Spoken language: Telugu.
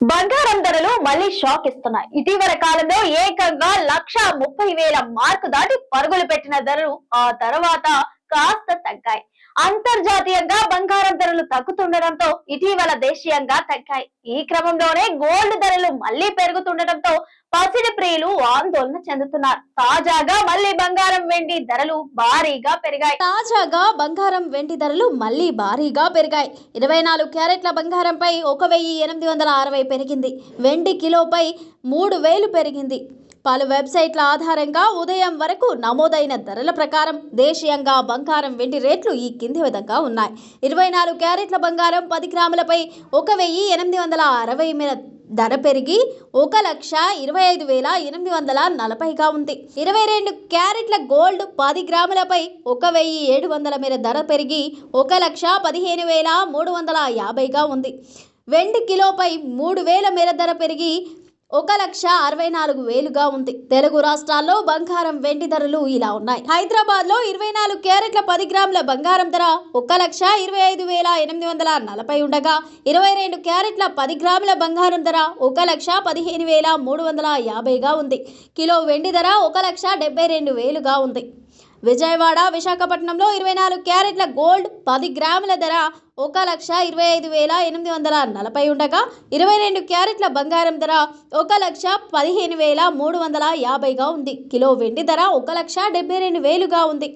బంగారం ధరలు మళ్లీ షాక్ ఇస్తున్నాయి. ఇటీవల కాలంలో ఏకంగా 1,30,000 మార్కు దాటి పరుగులు పెట్టిన ధరలు ఆ తర్వాత కాస్త తగ్గాయి. అంతర్జాతీయంగా బంగారం ధరలు తగ్గుతుండటంతో ఇటీవల దేశీయంగా తగ్గాయి. ఈ క్రమంలోనే గోల్డ్ ధరలు మళ్లీ పెరుగుతుండటంతో పసిడి ప్రియులు ఆందోళన చెందుతున్నారు. తాజాగా వెండి ధరలు భారీగా పెరిగాయి. 24 క్యారెట్ల బంగారంపై 1,860 పెరిగింది. వెండి కిలోపై 3,000 పెరిగింది. పలు వెబ్సైట్ల ఆధారంగా ఉదయం వరకు నమోదైన ధరల ప్రకారం దేశీయంగా బంగారం వెండి రేట్లు ఈ కింది విధంగా ఉన్నాయి. 24 క్యారెట్ల బంగారం 10 గ్రాములపై 1,860 మేర ధర పెరిగి 1,25,840గా ఉంది. 22 క్యారెట్ల గోల్డ్ 10 గ్రాములపై 1,700 మేర ధర పెరిగి 1,15,350గా ఉంది. వెండి కిలోపై 3,000 మేర ధర పెరిగి 1,64,000గా ఉంది. తెలుగు రాష్ట్రాల్లో బంగారం వెండి ధరలు ఇలా ఉన్నాయి. హైదరాబాద్ లో 24 క్యారెట్ల 10 గ్రాముల బంగారం ధర 1,25,840 ఉండగా 22 క్యారెట్ల 10 గ్రాముల బంగారం ధర 1,15,350గా ఉంది. కిలో వెండి ధర 1,72,000గా ఉంది. విజయవాడ, విశాఖపట్నంలో 24 క్యారెట్ల గోల్డ్ 10 గ్రాముల ధర 1,25,840 ఉండగా 22 క్యారెట్ల బంగారం ధర 1,15,350గా ఉంది. కిలో వెండి ధర 1,72,000గా ఉంది.